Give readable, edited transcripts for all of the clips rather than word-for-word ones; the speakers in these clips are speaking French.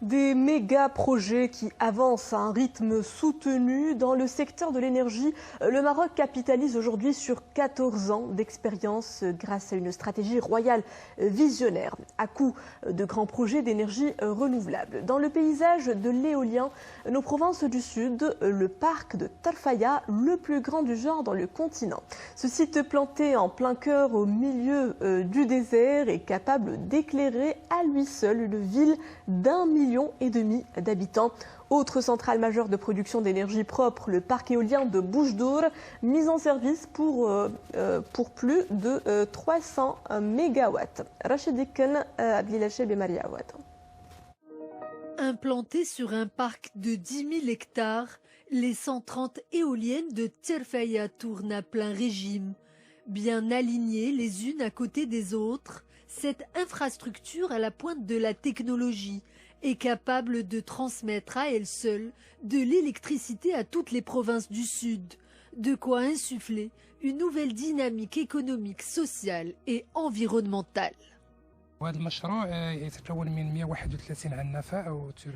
Des méga projets qui avancent à un rythme soutenu. Dans le secteur de l'énergie, le Maroc capitalise aujourd'hui sur 14 ans d'expérience grâce à une stratégie royale visionnaire, à coup de grands projets d'énergie renouvelable. Dans le paysage de l'éolien, nos provinces du Sud, le parc de Tarfaya, le plus grand du genre dans le continent. Ce site planté en plein cœur au milieu du désert est capable d'éclairer à lui seul une ville d'1,5 million d'habitants. Autre centrale majeure de production d'énergie propre, le parc éolien de Boujdour, mis en service pour plus de 300 mégawatts. Rachid Dikken, Abdelacheb et Maria Awad. Implanté sur un parc de 10 000 hectares, les 130 éoliennes de Tarfaya tournent à plein régime. Bien alignées les unes à côté des autres, cette infrastructure à la pointe de la technologie est capable de transmettre à elle seule de l'électricité à toutes les provinces du Sud, de quoi insuffler une nouvelle dynamique économique, sociale et environnementale.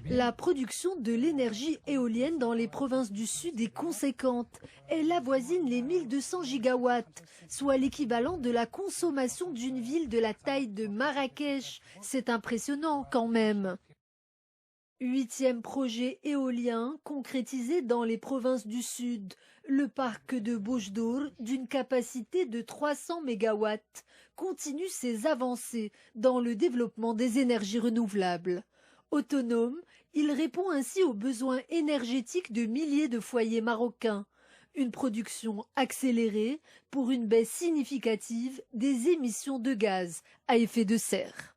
La production de l'énergie éolienne dans les provinces du Sud est conséquente. Elle avoisine les 1200 gigawatts, soit l'équivalent de la consommation d'une ville de la taille de Marrakech. C'est impressionnant quand même. 8e projet éolien concrétisé dans les provinces du Sud. Le parc de Boujdour, d'une capacité de 300 mégawatts, continue ses avancées dans le développement des énergies renouvelables. Autonome, il répond ainsi aux besoins énergétiques de milliers de foyers marocains. Une production accélérée pour une baisse significative des émissions de gaz à effet de serre.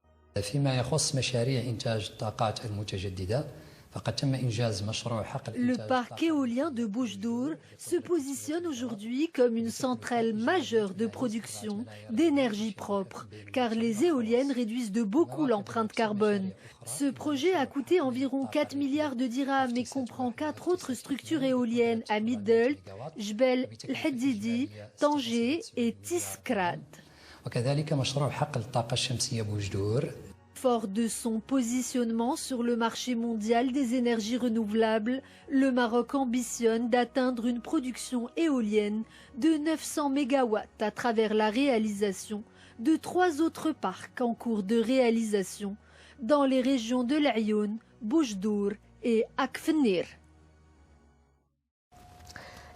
Le parc éolien de Boujdour se positionne aujourd'hui comme une centrale majeure de production d'énergie propre, car les éoliennes réduisent de beaucoup l'empreinte carbone. Ce projet a coûté environ 4 milliards de dirhams et comprend 4 autres structures éoliennes à Middelt, Jbel El-Hadidi, Tanger et Tiskrad. Fort de son positionnement sur le marché mondial des énergies renouvelables, le Maroc ambitionne d'atteindre une production éolienne de 900 mégawatts à travers la réalisation de 3 autres parcs en cours de réalisation dans les régions de l'Aïoun, Boujdour et Akfenir.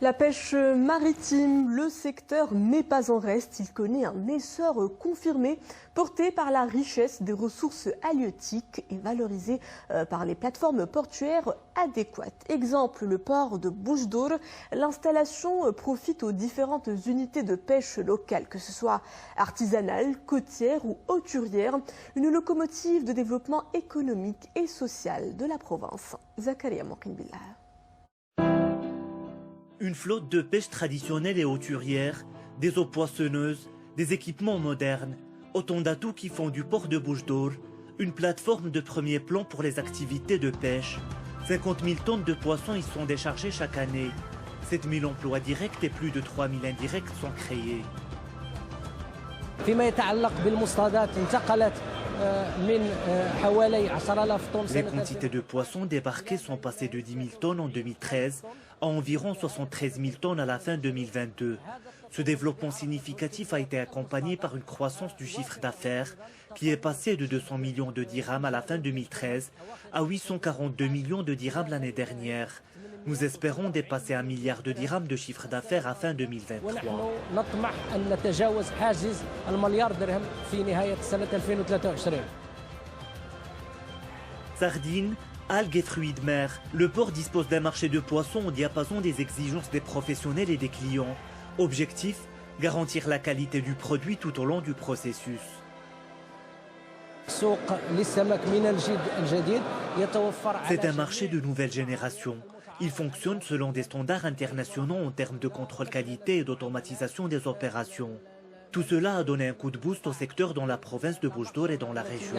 La pêche maritime, le secteur n'est pas en reste. Il connaît un essor confirmé, porté par la richesse des ressources halieutiques et valorisé par les plateformes portuaires adéquates. Exemple, le port de Boujdour. L'installation profite aux différentes unités de pêche locales, que ce soit artisanale, côtière ou hauturière. Une locomotive de développement économique et social de la province. Zakaria Mokinbillah. Une flotte de pêche traditionnelle et hauturière, des eaux poissonneuses, des équipements modernes, autant d'atouts qui font du port de Boujdour une plateforme de premier plan pour les activités de pêche. 50 000 tonnes de poissons y sont déchargées chaque année. 7 000 emplois directs et plus de 3 000 indirects sont créés. Les quantités de poissons débarquées sont passées de 10 000 tonnes en 2013 à environ 73 000 tonnes à la fin 2022. Ce développement significatif a été accompagné par une croissance du chiffre d'affaires qui est passé de 200 millions de dirhams à la fin 2013 à 842 millions de dirhams l'année dernière. Nous espérons dépasser 1 milliard de dirhams de chiffre d'affaires à fin 2023. Sardines, algues et fruits de mer. Le port dispose d'un marché de poissons au diapason des exigences des professionnels et des clients. Objectif, garantir la qualité du produit tout au long du processus. C'est un marché de nouvelle génération. Il fonctionne selon des standards internationaux en termes de contrôle qualité et d'automatisation des opérations. Tout cela a donné un coup de boost au secteur dans la province de Boujdour et dans la région.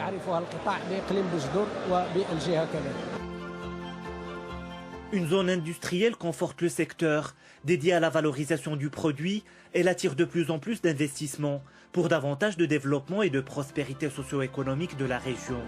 Une zone industrielle conforte le secteur, dédiée à la valorisation du produit. Elle attire de plus en plus d'investissements pour davantage de développement et de prospérité socio-économique de la région.